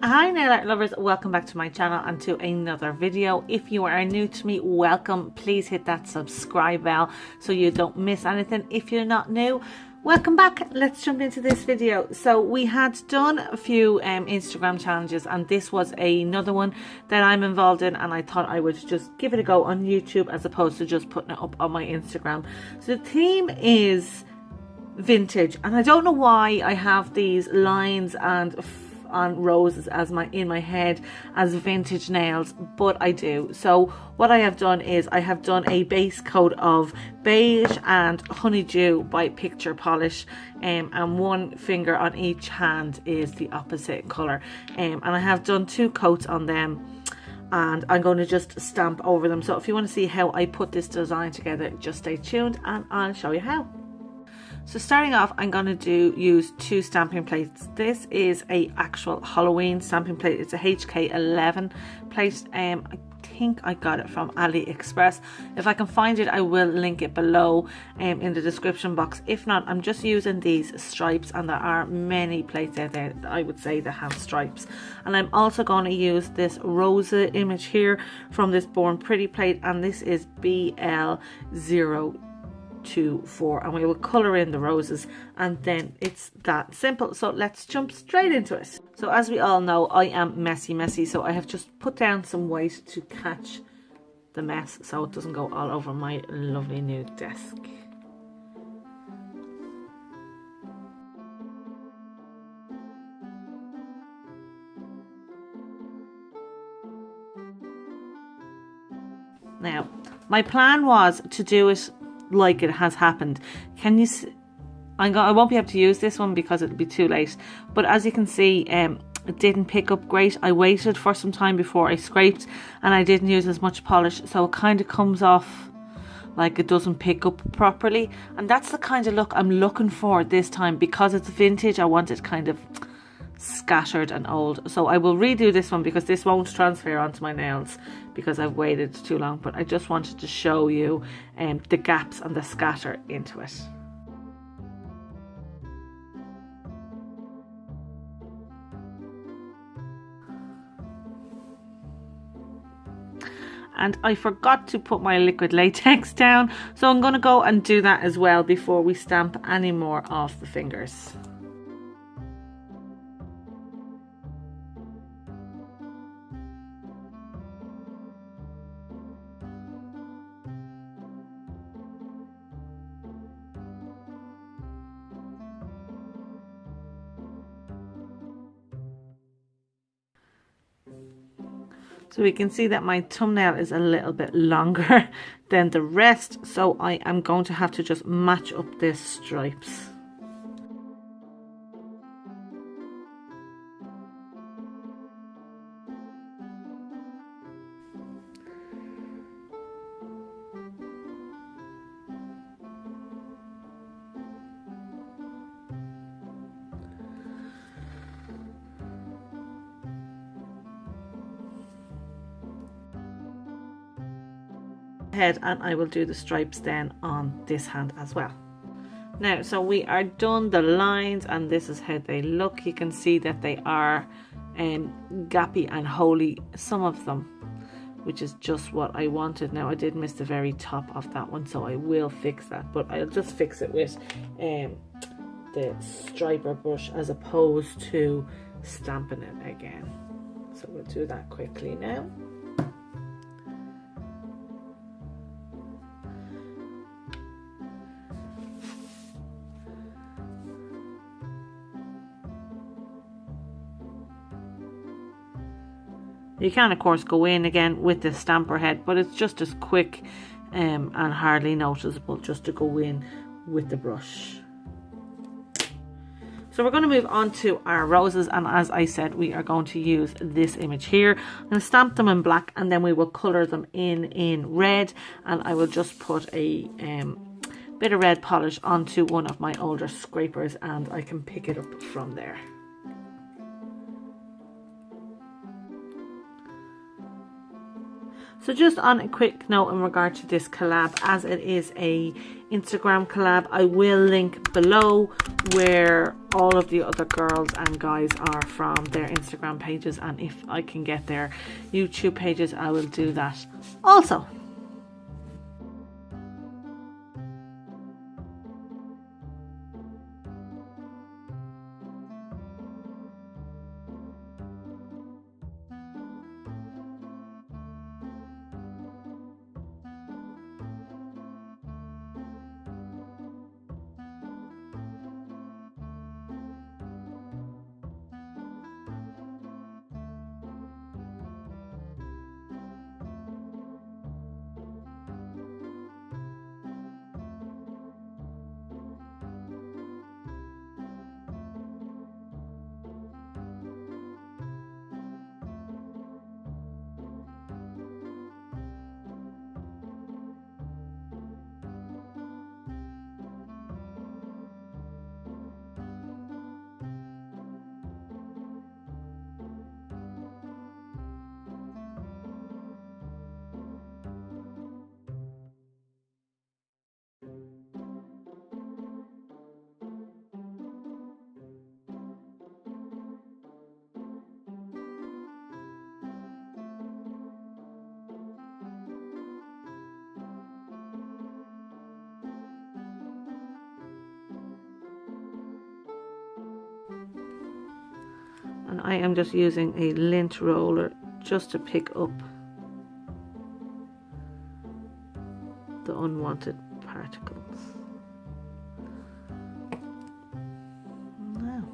Hi nail art lovers, welcome back to my channel and to another video. If you are new to me, welcome. Please hit that subscribe bell so you don't miss anything. If you're not new, welcome back. Let's jump into this video. So we had done a few Instagram challenges, and this was another one that I'm involved in, and I thought I would just give it a go on YouTube as opposed to just putting it up on my Instagram. So the theme is vintage, and I don't know why I have these lines and on roses as in my head as vintage nails, but I do. So what I have done is I have done a base coat of beige and honeydew by Picture Polish, and one finger on each hand is the opposite color, and I have done two coats on them, and I'm going to just stamp over them. So if you want to see how I put this design together, just stay tuned and I'll show you how. So starting off, I'm going to use two stamping plates. This is a actual Halloween stamping plate. It's a HK11 plate. I think I got it from AliExpress. If I can find it, I will link it below in the description box. If not, I'm just using these stripes, and there are many plates out there, I would say, that have stripes. And I'm also going to use this Rosa image here from this Born Pretty plate, and this is BL024, and we will color in the roses, and then it's that simple. So let's jump straight into it. So as we all know, I am messy, so I have just put down some white to catch the mess so it doesn't go all over my lovely new desk. Now my plan was to do it like it has happened. Can you see? I won't be able to use this one because it'll be too late, but as you can see, it didn't pick up great. I waited for some time before I scraped, and I didn't use as much polish, so it kind of comes off like it doesn't pick up properly, and that's the kind of look I'm looking for this time. Because it's vintage, I want it kind of scattered and old. So I will redo this one because this won't transfer onto my nails because I've waited too long, but I just wanted to show you the gaps and the scatter into it. And I forgot to put my liquid latex down, so I'm going to go and do that as well before we stamp any more of the fingers. So we can see that my thumbnail is a little bit longer than the rest, so I am going to have to just match up these stripes. Head, and I will do the stripes then on this hand as well. Now, so we are done the lines, and this is how they look. You can see that they are gappy and holy, some of them, which is just what I wanted. Now I did miss the very top of that one, so I will fix that, but I'll just fix it with the striper brush as opposed to stamping it again. So we'll do that quickly now. You can of course go in again with the stamper head, but it's just as quick and hardly noticeable just to go in with the brush. So we're going to move on to our roses, and as I said, we are going to use this image here. I'm going to stamp them in black, and then we will colour them in red, and I will just put a bit of red polish onto one of my older scrapers, and I can pick it up from there. So just on a quick note in regard to this collab, as it is a Instagram collab, I will link below where all of the other girls and guys are from, their Instagram pages, and if I can get their YouTube pages, I will do that also. And I am just using a lint roller just to pick up the unwanted particles. Now,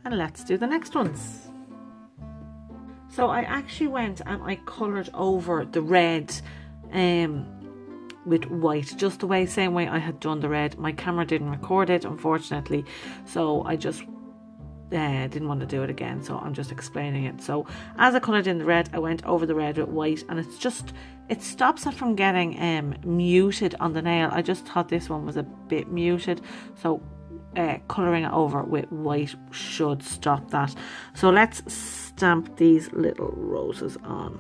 and let's do the next ones. So I actually went and I coloured over the red with white, just the same way I had done the red. My camera didn't record it, unfortunately, so I just didn't want to do it again, so I'm just explaining it. So as I coloured in the red, I went over the red with white, and it stops it from getting muted on the nail. I just thought this one was a bit muted, so colouring it over with white should stop that. So let's stamp these little roses on.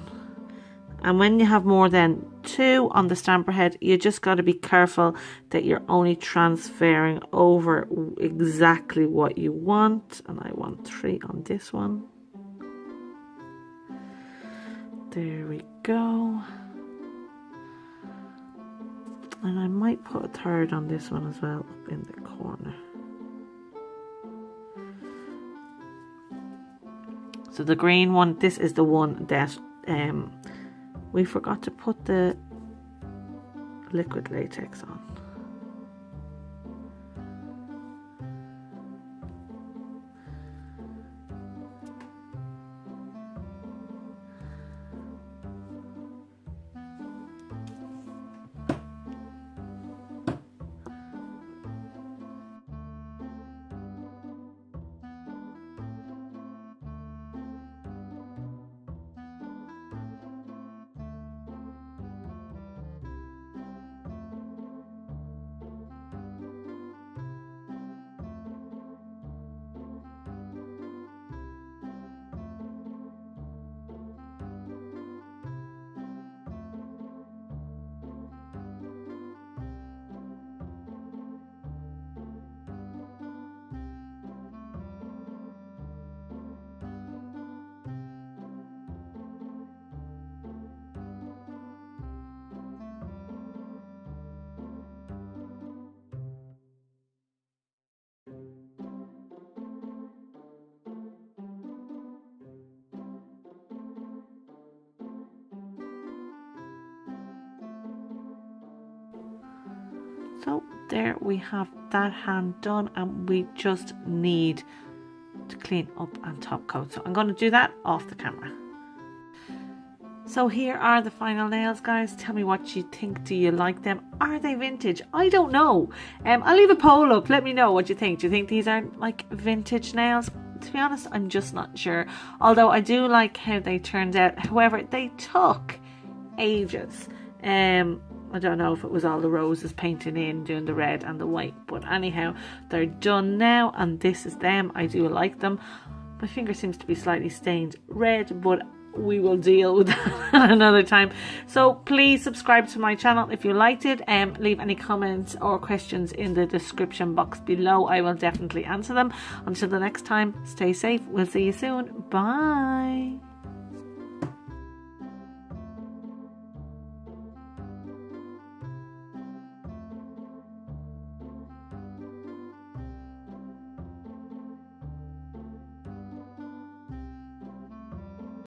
And when you have more than 2 on the stamper head, you just got to be careful that you're only transferring over exactly what you want. And I want 3 on this one. There we go. And I might put a 3rd on this one as well, up in the corner. So the green one, this is the one that we forgot to put the liquid latex on. So there we have that hand done, and we just need to clean up and top coat. So I'm going to do that off the camera. So here are the final nails, guys. Tell me what you think. Do you like them? Are they vintage? I don't know. I'll leave a poll up. Let me know what you think. Do you think these are like vintage nails? to be honest, I'm just not sure. Although I do like how they turned out. However, they took ages. I don't know if it was all the roses painting in, doing the red and the white, but anyhow, they're done now, and this is them. I do like them. My finger seems to be slightly stained red, but we will deal with that another time. So please subscribe to my channel if you liked it. Leave any comments or questions in the description box below. I will definitely answer them. Until the next time, stay safe. We'll see you soon. Bye.